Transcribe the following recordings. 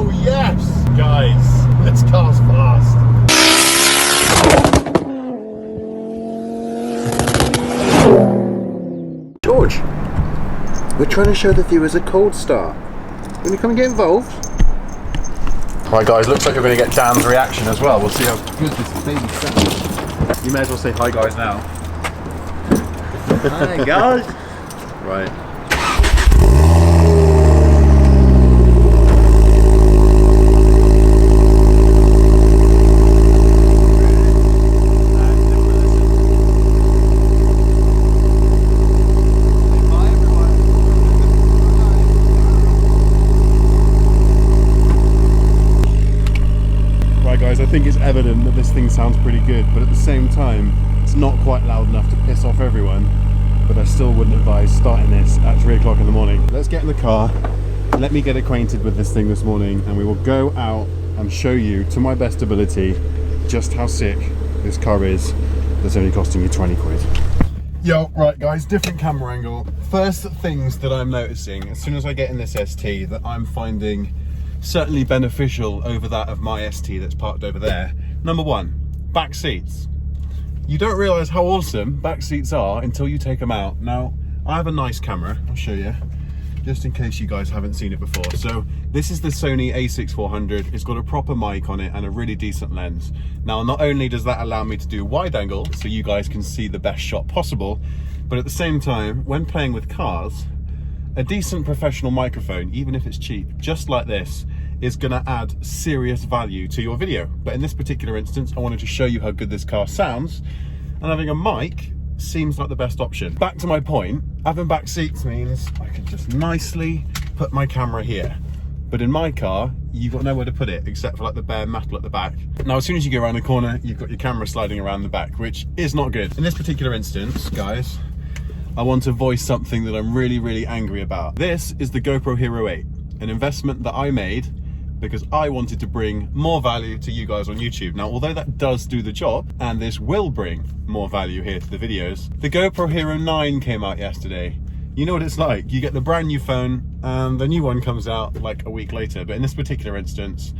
Oh yes! Guys, this car's fast. George, we're trying to show the viewers a cold start. Can you come and get involved? Right guys, looks like you're going to get Dan's reaction as well. We'll see how good this baby sounds. You may as well say hi guys now. Hi guys. Right. Guys, I think it's evident that this thing sounds pretty good, but at the same time it's not quite loud enough to piss off everyone. But I still wouldn't advise starting this at 3 o'clock in the morning. Let's get in the car, let me get acquainted with this thing this morning, and we will go out and show you to my best ability just how sick this car is that's only costing you 20 quid. Yo, right guys, different camera angle. First things that I'm noticing as soon as I get in this ST that I'm finding certainly beneficial over that of my ST that's parked over there. Number one, back seats. You don't realise how awesome back seats are until you take them out. Now, I have a nice camera, I'll show you, just in case you guys haven't seen it before. So this is the Sony a6400. It's got a proper mic on it and a really decent lens. Now, not only does that allow me to do wide angle, so you guys can see the best shot possible, but at the same time, when playing with cars, a decent professional microphone, even if it's cheap, just like this, is gonna add serious value to your video. But in this particular instance, I wanted to show you how good this car sounds, and having a mic seems like the best option. Back to my point, having back seats means I can just nicely put my camera here. But in my car, you've got nowhere to put it except for like the bare metal at the back. Now, as soon as you go around the corner, you've got your camera sliding around the back, which is not good. In this particular instance, guys, I want to voice something that I'm really, really angry about. This is the GoPro Hero 8, an investment that I made because I wanted to bring more value to you guys on YouTube. Now, although that does do the job, and this will bring more value here to the videos, the GoPro Hero 9 came out yesterday. You know what it's like, you get the brand new phone and the new one comes out like a week later. But in this particular instance,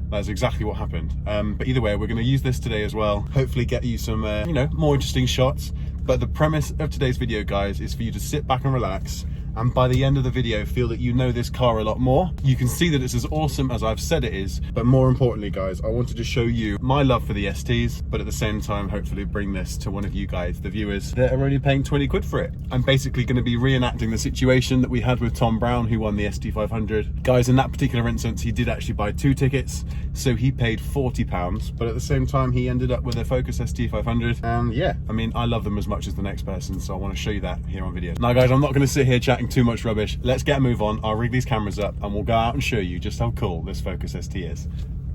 that's exactly what happened. But either way, we're gonna use this today as well. Hopefully get you some, you know, more interesting shots. But the premise of today's video, guys, is for you to sit back and relax, and by the end of the video feel that you know this car a lot more. You can see that it's as awesome as I've said it is, but more importantly guys, I wanted to show you my love for the STs, but at the same time hopefully bring this to one of you guys, the viewers, that are only paying 20 quid for it. I'm basically going to be reenacting the situation that we had with Tom Brown, who won the ST500. Guys, in that particular instance, he did actually buy 2 tickets, so he paid £40, but at the same time he ended up with a Focus ST500, and yeah, I mean, I love them as much as the next person, so I want to show you that here on video. Now guys, I'm not going to sit here chatting too much rubbish. Let's get a move on. I'll rig these cameras up and we'll go out and show you just how cool this Focus ST is.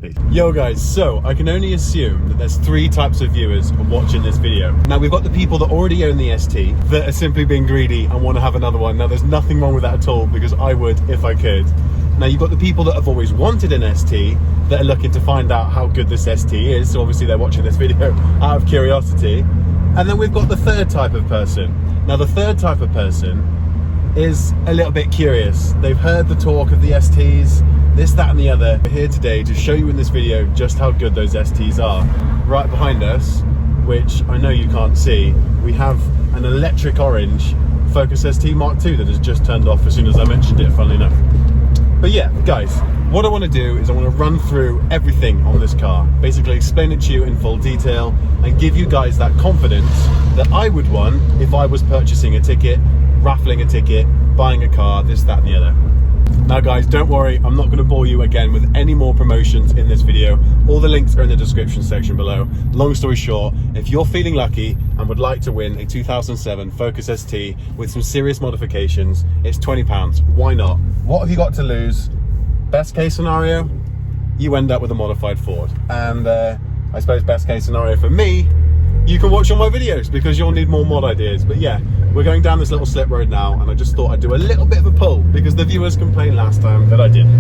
Peace. Yo guys, so I can only assume that there's 3 types of viewers watching this video. Now, we've got the people that already own the ST that are simply being greedy and want to have another one. Now, there's nothing wrong with that at all, because I would if I could. Now, you've got the people that have always wanted an ST that are looking to find out how good this ST is, so obviously they're watching this video out of curiosity. And then we've got the third type of person. Now, the third type of person is a little bit curious. They've heard the talk of the STs, this, that and the other. We're here today to show you in this video just how good those STs are. Right behind us, which I know you can't see, we have an electric orange Focus ST Mark II that has just turned off as soon as I mentioned it, funnily enough. But yeah, guys, what I want to do is I want to run through everything on this car, basically explain it to you in full detail and give you guys that confidence that I would want if I was purchasing a ticket, raffling a ticket, buying a car, this, that and the other. Now guys, don't worry, I'm not going to bore you again with any more promotions in this video. All the links are in the description section below. Long story short, if you're feeling lucky and would like to win a 2007 Focus ST with some serious modifications, it's £20. Why not? What have you got to lose? Best case scenario, you end up with a modified Ford. And I suppose best case scenario for me, you can watch all my videos because you'll need more mod ideas. But yeah, we're going down this little slip road now, and I just thought I'd do a little bit of a pull because the viewers complained last time that I didn't.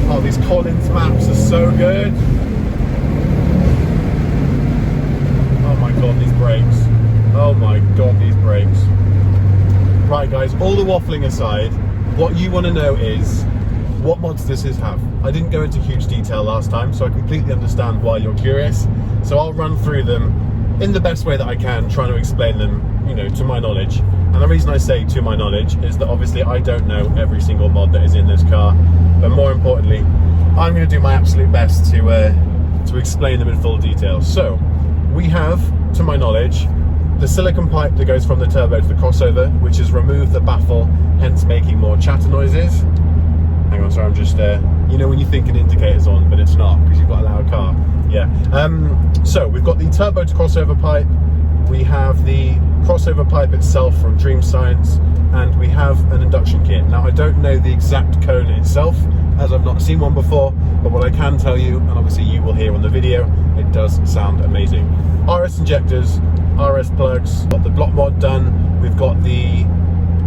Oh, these Collins maps are so good. Oh my god, these brakes. Oh my god, these brakes. Right guys, all the waffling aside, What you want to know is, what mods does this have? I didn't go into huge detail last time, so I completely understand why you're curious. So I'll run through them in the best way that I can, trying to explain them, you know, to my knowledge. And the reason I say to my knowledge is that obviously I don't know every single mod that is in this car, but more importantly, I'm going to do my absolute best to explain them in full detail. So we have, to my knowledge, the silicone pipe that goes from the turbo to the crossover, which has removed the baffle, hence making more chatter noises. Hang on, sorry, I'm just, you know when you think an indicator's on, but it's not, because you've got a loud car. Yeah. So we've got the turbo to crossover pipe, we have the crossover pipe itself from Dream Science, and we have an induction kit. Now, I don't know the exact cone itself, as I've not seen one before, but what I can tell you, and obviously you will hear on the video, it does sound amazing. RS injectors, RS plugs, got the block mod done, we've got the,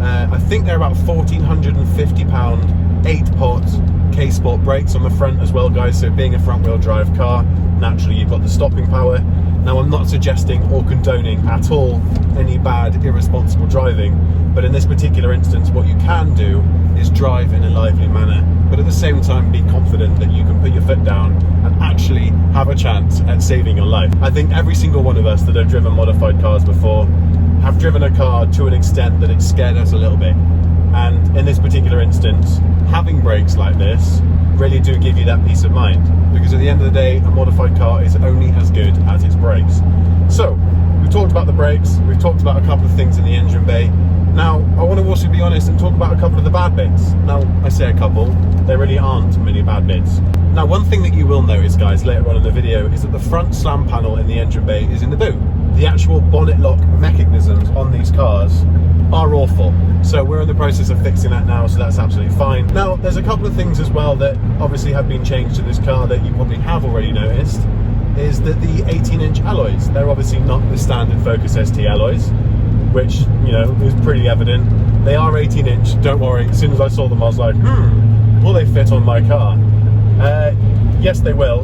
I think they're about £1,450, 8-pot K-Sport brakes on the front as well, guys, so being a front-wheel drive car, naturally you've got the stopping power. Now, I'm not suggesting or condoning at all any bad, irresponsible driving, but in this particular instance, what you can do is drive in a lively manner, but at the same time be confident that you can put your foot down and actually have a chance at saving your life. I think every single one of us that have driven modified cars before have driven a car to an extent that it scared us a little bit. And in this particular instance, having brakes like this really do give you that peace of mind, because at the end of the day, a modified car is only as good as its brakes. So we've talked about the brakes, we've talked about a couple of things in the engine bay. Now I want to also be honest and talk about a couple of the bad bits. Now I say a couple, there really aren't many bad bits. Now, one thing that you will notice, guys, later on in the video is that the front slam panel in the engine bay is in the boot. The actual bonnet lock mechanisms on these cars are awful, so we're in the process of fixing that now, so that's absolutely fine. Now, there's a couple of things as well that obviously have been changed to this car that you probably have already noticed, is that the 18-inch alloys, they're obviously not the standard Focus ST alloys, which, you know, is pretty evident. They are 18-inch, don't worry. As soon as I saw them, I was like, will they fit on my car? Yes, they will,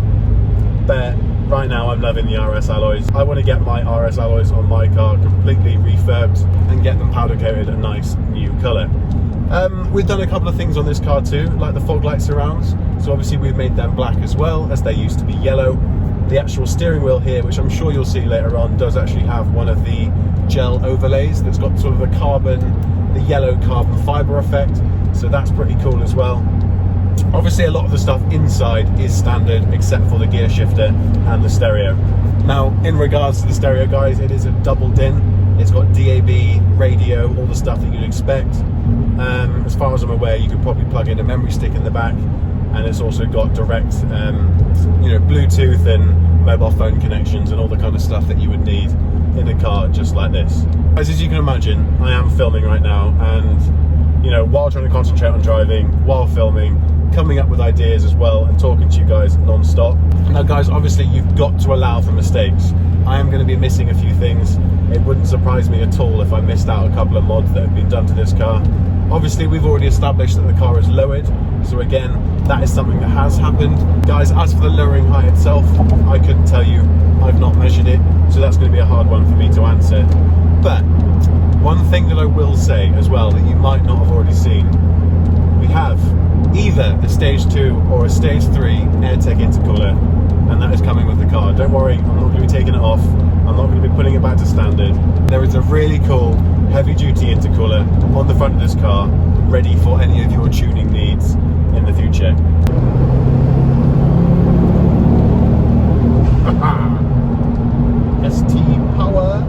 but right now I'm loving the RS alloys. I want to get my RS alloys on my car completely refurbed and get them powder coated a nice new colour. We've done a couple of things on this car too, like the fog light surrounds. So obviously we've made them black as well, as they used to be yellow. The actual steering wheel here, which I'm sure you'll see later on, does actually have one of the gel overlays that's got sort of the yellow carbon fibre effect. So that's pretty cool as well. Obviously a lot of the stuff inside is standard except for the gear shifter and the stereo. Now, in regards to the stereo, guys, it is a double DIN. It's got DAB, radio, all the stuff that you'd expect. As far as I'm aware, you could probably plug in a memory stick in the back, and it's also got direct you know, Bluetooth and mobile phone connections and all the kind of stuff that you would need in a car just like this. As you can imagine, I am filming right now, and you know, while trying to concentrate on driving, while filming, coming up with ideas as well, and talking to you guys non-stop. Now guys, obviously you've got to allow for mistakes. I am going to be missing a few things. It wouldn't surprise me at all if I missed out a couple of mods that have been done to this car. Obviously we've already established that the car is lowered, so again, that is something that has happened. Guys, as for the lowering height itself, I couldn't tell you. I've not measured it, so that's going to be a hard one for me to answer. But one thing that I will say as well that you might not have already seen, we have either a stage 2 or a stage 3 AirTech intercooler, and that is coming with the car. Don't worry, I'm not going to be taking it off. I'm not going to be putting it back to standard. There is a really cool heavy duty intercooler on the front of this car, ready for any of your tuning needs in the future. ST power.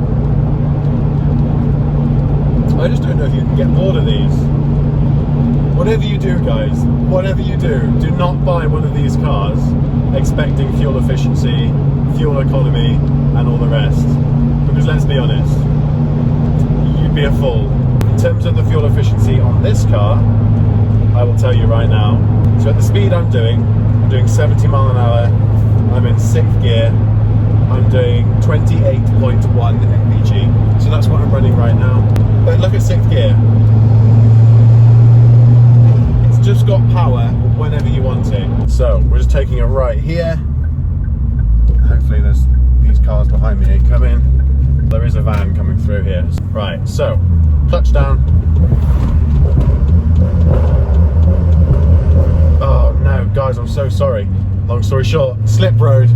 I just don't know if you can get bored of these. Whatever you do, guys, whatever you do not buy one of these cars expecting fuel efficiency, fuel economy, and all the rest. Because let's be honest, you'd be a fool. In terms of the fuel efficiency on this car, I will tell you right now. So at the speed I'm doing 70 mile an hour, I'm in 6th gear, I'm doing 28.1 mpg. So that's what I'm running right now. But look at 6th gear. It's just got power whenever you want it. So we're just taking a right here. Hopefully there's these cars behind me ain't coming. There is a van coming through here. Right, so clutch down. guys, I'm so sorry. Long story short, slip road.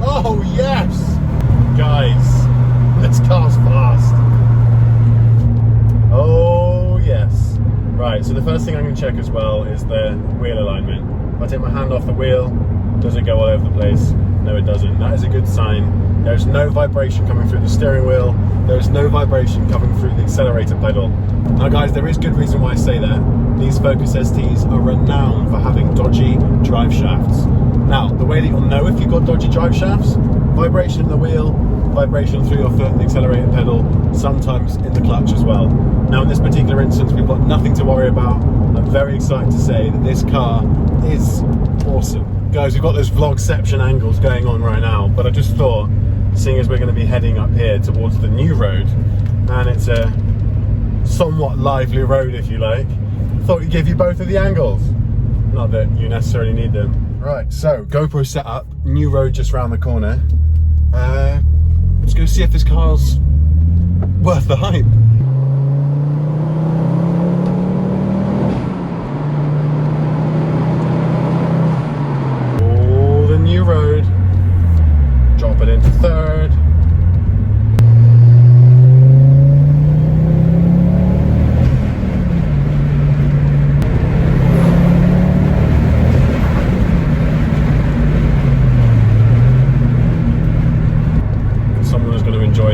Oh yes! Guys, this car's fast. Oh yes. Right, so the first thing I'm going to check as well is the wheel alignment. If I take my hand off the wheel, does it go all over the place? No, it doesn't. That is a good sign. There's no vibration coming through the steering wheel. There's no vibration coming through the accelerator pedal. Now guys, there is good reason why I say that. These Focus STs are renowned for having dodgy drive shafts. Now, the way that you'll know if you've got dodgy drive shafts, vibration in the wheel, vibration through your foot in the accelerator pedal, sometimes in the clutch as well. Now in this particular instance, we've got nothing to worry about. I'm very excited to say that this car is awesome. Guys, we've got those vlogception angles going on right now, but I just thought, seeing as we're going to be heading up here towards the new road, and it's a somewhat lively road if you like, I thought we'd give you both of the angles. Not that you necessarily need them. Right, so GoPro set up, new road just round the corner. Let's go see if this car's worth the hype. Oh, the new road. Drop it into third.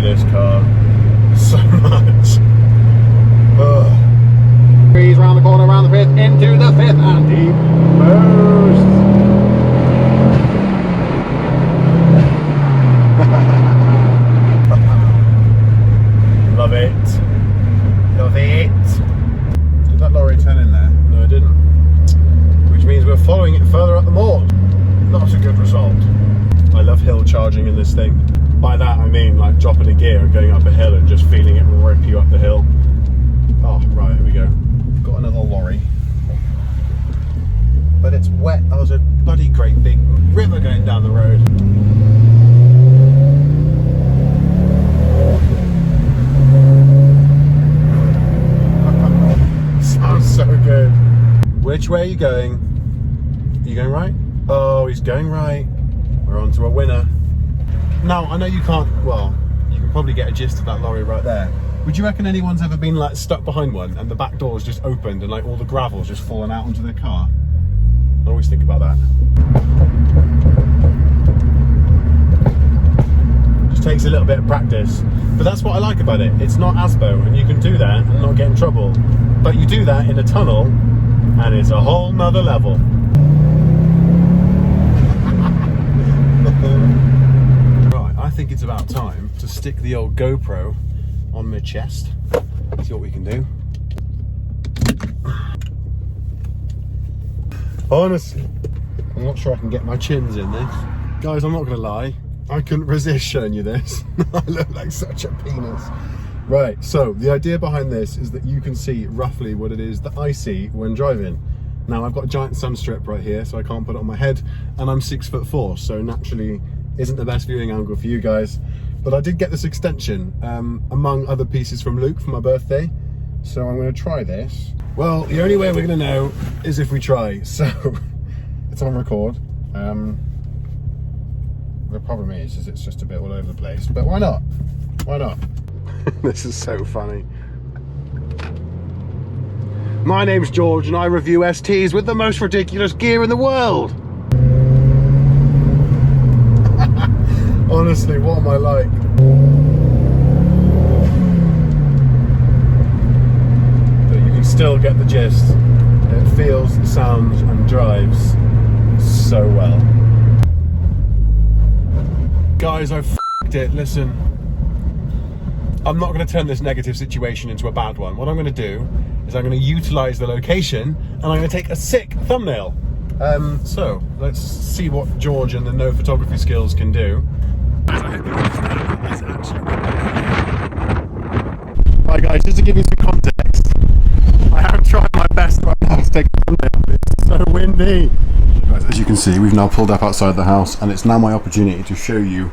This car so much. Breeze round the corner, round the fifth, into the fifth, and deep boost. Love it. Love it. Did that lorry turn in there? No, it didn't. Which means we're following it further up the moor. Not a good result. I love hill charging in this thing. By that I mean like dropping a gear and going up a hill and just feeling it rip you up the hill. Oh, right, here we go. Got another lorry. But it's wet. That was a bloody great big river going down the road. Sounds so good. Which way are you going? Are you going right? Oh, he's going right. We're on to a winner. Now, I know you can't, well, you can probably get a gist of that lorry right there. Would you reckon anyone's ever been like stuck behind one and the back door's just opened and like all the gravel's just fallen out onto their car? I always think about that. Just takes a little bit of practice. But that's what I like about it. It's not ASBO and you can do that and not get in trouble. But you do that in a tunnel and it's a whole nother level. I think it's about time to stick the old GoPro on my chest. See what we can do. Honestly, I'm not sure I can get my chins in this. Guys, I'm not gonna lie, I couldn't resist showing you this. I look like such a penis. Right, so the idea behind this is that you can see roughly what it is that I see when driving. Now I've got a giant sun strip right here, so I can't put it on my head, and I'm 6'4", so naturally isn't the best viewing angle for you guys, but I did get this extension among other pieces from Luke for my birthday, so I'm going to try this. Well, the only way we're going to know is if we try, so it's on record. The problem is it's just a bit all over the place, but why not? Why not? This is so funny. My name's George and I review STs with the most ridiculous gear in the world. Honestly, what am I like? But you can still get the gist. It feels, sounds and drives so well. Guys, I've f***ed it. Listen, I'm not going to turn this negative situation into a bad one. What I'm going to do is I'm going to utilise the location and I'm going to take a sick thumbnail. So, let's see what George and the no photography skills can do. Right guys, just to give you some context, I am trying my best right now to take a thumbnail. It's so windy. Guys, as you can can see, we've now pulled up outside the house, and it's now my opportunity to show you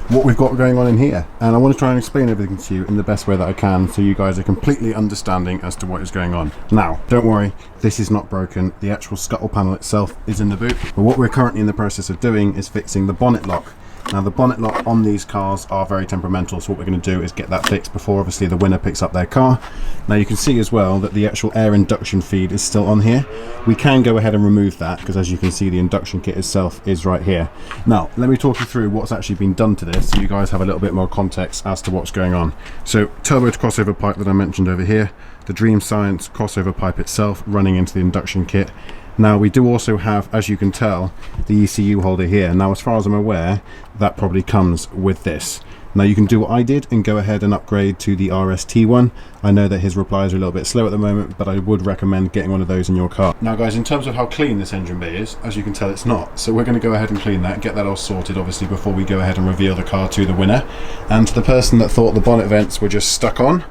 what we've got going on in here. And I want to try and explain everything to you in the best way that I can, so you guys are completely understanding as to what is going on. Now, don't worry, this is not broken. The actual scuttle panel itself is in the boot. But what we're currently in the process of doing is fixing the bonnet lock. Now, the bonnet lock on these cars are very temperamental, so what we're going to do is get that fixed before obviously the winner picks up their car. Now, you can see as well that the actual air induction feed is still on here. We can go ahead and remove that, because as you can see, the induction kit itself is right here. Now, let me talk you through what's actually been done to this, so you guys have a little bit more context as to what's going on. So, turbo to crossover pipe that I mentioned over here, the Dream Science crossover pipe itself running into the induction kit. Now, we do also have, as you can tell, the ECU holder here. Now, as far as I'm aware, that probably comes with this. Now, you can do what I did and go ahead and upgrade to the RST one. I know that his replies are a little bit slow at the moment, but I would recommend getting one of those in your car. Now, guys, in terms of how clean this engine bay is, as you can tell, it's not. So we're going to go ahead and clean that, get that all sorted, obviously, before we go ahead and reveal the car to the winner. And to the person that thought the bonnet vents were just stuck on,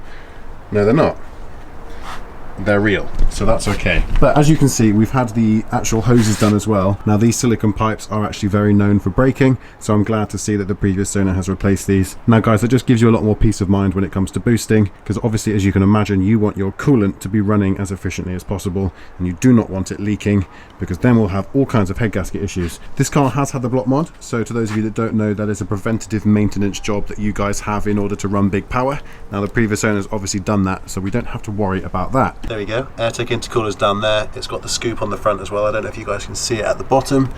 no, they're not. They're real, so that's okay. But as you can see, we've had the actual hoses done as well. Now, these silicone pipes are actually very known for breaking, so I'm glad to see that the previous owner has replaced these. Now, guys, that just gives you a lot more peace of mind when it comes to boosting, because obviously, as you can imagine, you want your coolant to be running as efficiently as possible, and you do not want it leaking, because then we'll have all kinds of head gasket issues. This car has had the block mod, so to those of you that don't know, that is a preventative maintenance job that you guys have in order to run big power. Now, the previous owner's obviously done that, so we don't have to worry about that. There we go, AirTech intercooler's down there. It's got the scoop on the front as well. I don't know if you guys can see it at the bottom.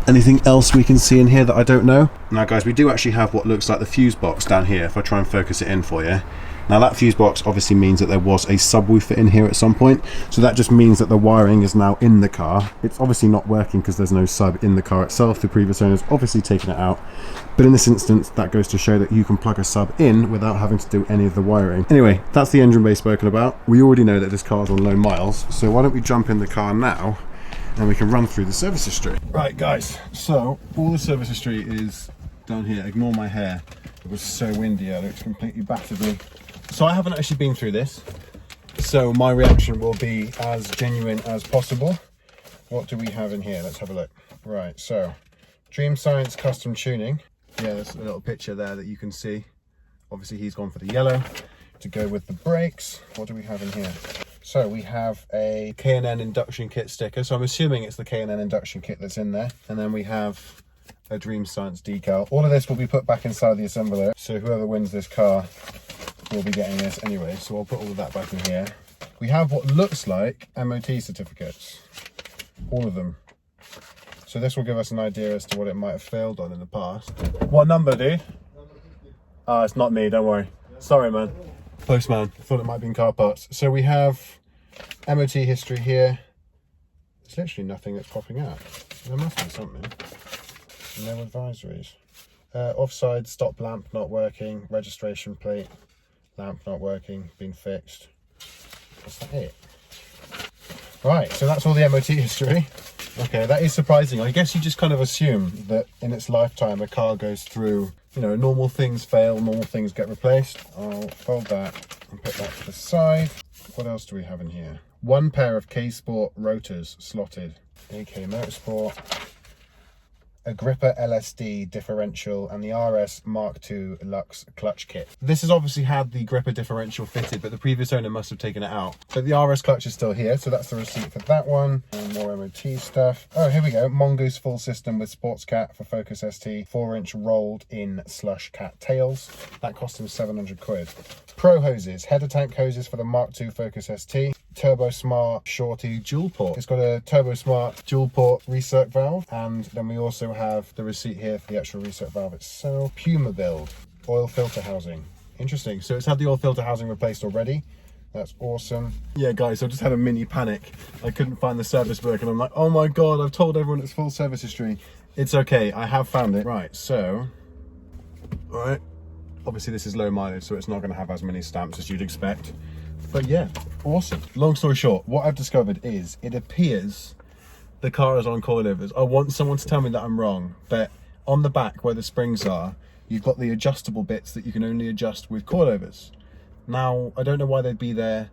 Anything else we can see in here that I don't know? Now, guys, we do actually have what looks like the fuse box down here, if I try and focus it in for you. Now, that fuse box obviously means that there was a subwoofer in here at some point, so that just means that the wiring is now in the car. It's obviously not working because there's no sub in the car itself. The previous owner's obviously taken it out, but in this instance, that goes to show that you can plug a sub in without having to do any of the wiring. Anyway, that's the engine bay spoken about. We already know that this car's on low miles, so why don't we jump in the car now and we can run through the service history. Right, guys, so all the service history is down here. Ignore my hair. It was so windy, it looks completely battered me. So I haven't actually been through this, so my reaction will be as genuine as possible. What do we have in here? Let's have a look. Right, so Dream Science custom tuning. Yeah, there's a little picture there that you can see. Obviously, he's gone for the yellow to go with the brakes. What do we have in here? So we have a K&N induction kit sticker. So I'm assuming it's the K&N induction kit that's in there. And then we have a Dream Science decal. All of this will be put back inside the assembler. So whoever wins this car will be getting this anyway. So I'll put all of that back in here. We have what looks like MOT certificates. All of them. So this will give us an idea as to what it might have failed on in the past. What number, dude? It's not me, don't worry. Sorry, man. Postman, thought it might be in car parts. So we have MOT history here. There's literally nothing that's popping out. There must be something. No advisories. Offside stop lamp not working. Registration plate lamp not working. Been fixed. Is that it? Right, so that's all the MOT history. Okay, that is surprising. I guess you just kind of assume that in its lifetime a car goes through, you know, normal things fail, normal things get replaced. I'll fold that and put that to the side. What else do we have in here? One pair of K-Sport rotors slotted. AK Motorsport. A gripper LSD differential and the RS Mark II Lux clutch kit. This has obviously had the gripper differential fitted, but the previous owner must have taken it out. But the RS clutch is still here, so that's the receipt for that one. And more MOT stuff. Oh, here we go. Mongoose full system with sports cat for Focus ST. 4-inch rolled in slush cat tails. That cost him 700 quid. Pro hoses, header tank hoses for the Mark II Focus ST. Turbo Smart Shorty dual port. It's got a Turbo Smart dual port recirc valve, and then we also have the receipt here for the actual recirc valve itself. Puma build, oil filter housing. Interesting, so it's had the oil filter housing replaced already. That's awesome. Yeah, guys, I just had a mini panic. I couldn't find the service book, and I'm like, oh my god, I've told everyone it's full service history. It's okay, I have found it. Right, so, all right. Obviously this is low mileage, so it's not going to have as many stamps as you'd expect. But yeah, awesome. Long story short, what I've discovered is it appears the car is on coilovers. I want someone to tell me that I'm wrong, but on the back where the springs are, you've got the adjustable bits that you can only adjust with coilovers. Now, I don't know why they'd be there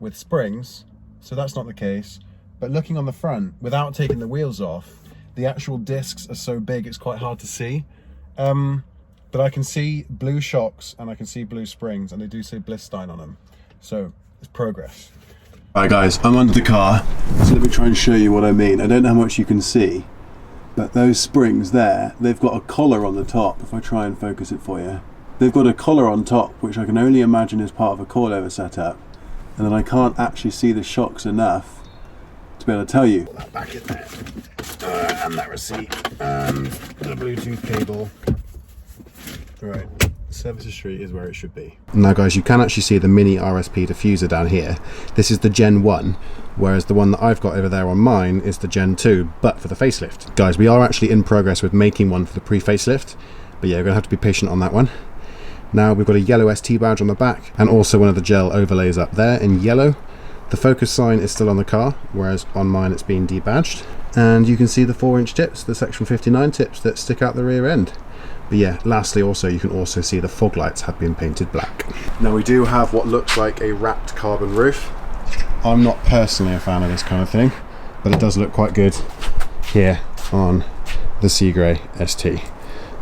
with springs, so that's not the case. But looking on the front, without taking the wheels off, The actual discs are so big it's quite hard to see. But I can see blue shocks and I can see blue springs, and they do say Blistein on them. So it's progress. Alright guys, I'm under the car, so let me try and show you what I mean. I don't know how much you can see, but those springs there, they've got a collar on the top. If I try and focus it for you, they've got a collar on top, which I can only imagine is part of a coilover setup, and then I can't actually see the shocks enough to be able to tell you. Put that back in there, and that receipt, and the Bluetooth cable. Right, service history is where it should be. Now guys, you can actually see the mini RSP diffuser down here. This is the Gen 1, whereas the one that I've got over there on mine is the Gen 2, but for the facelift. Guys, we are actually in progress with making one for the pre-facelift, but yeah, we're going to have to be patient on that one. Now we've got a yellow ST badge on the back, and also one of the gel overlays up there in yellow. The Focus sign is still on the car, whereas on mine it's been debadged. And you can see the 4-inch tips, the Section 59 tips that stick out the rear end. But yeah, lastly also, you can also see the fog lights have been painted black. Now we do have what looks like a wrapped carbon roof. I'm not personally a fan of this kind of thing, but it does look quite good here on the Sea Grey ST.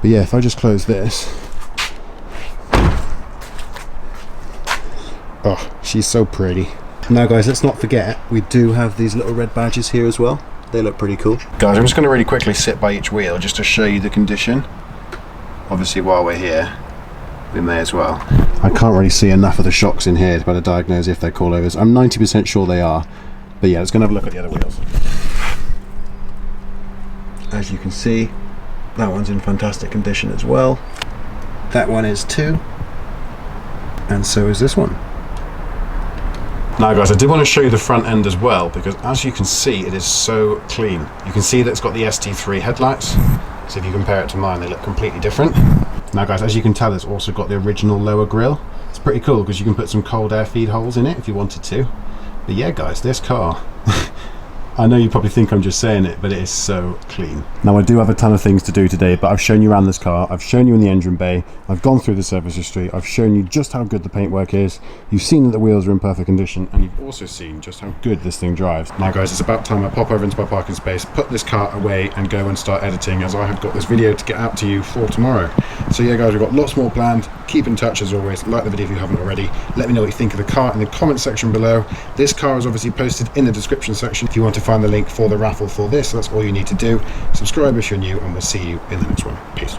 But yeah, if I just close this, oh, she's so pretty. Now guys, let's not forget, we do have these little red badges here as well. They look pretty cool. Guys, I'm just going to really quickly sit by each wheel just to show you the condition. Obviously while we're here, we may as well. I can't really see enough of the shocks in here to be able to diagnose if they're coilovers. I'm 90% sure they are, but yeah, let's go and have a look at the other wheels. As you can see, that one's in fantastic condition as well. That one is too, and so is this one. Now guys, I did want to show you the front end as well, because as you can see, it is so clean. You can see that it's got the ST3 headlights. So if you compare it to mine, they look completely different. Now guys, as you can tell, it's also got the original lower grille. It's pretty cool because you can put some cold air feed holes in it if you wanted to. But yeah guys, this car, I know you probably think I'm just saying it, but it is so clean. Now I do have a ton of things to do today, but I've shown you around this car, I've shown you in the engine bay, I've gone through the service history, I've shown you just how good the paintwork is, you've seen that the wheels are in perfect condition, and you've also seen just how good this thing drives. Now guys, it's about time I pop over into my parking space, put this car away and go and start editing, as I have got this video to get out to you for tomorrow. So yeah guys, we've got lots more planned. Keep in touch as always, like the video if you haven't already, let me know what you think of the car in the comment section below. This car is obviously posted in the description section if you want to find the link for the raffle for this. That's all you need to do. Subscribe if you're new, and we'll see you in the next one. Peace.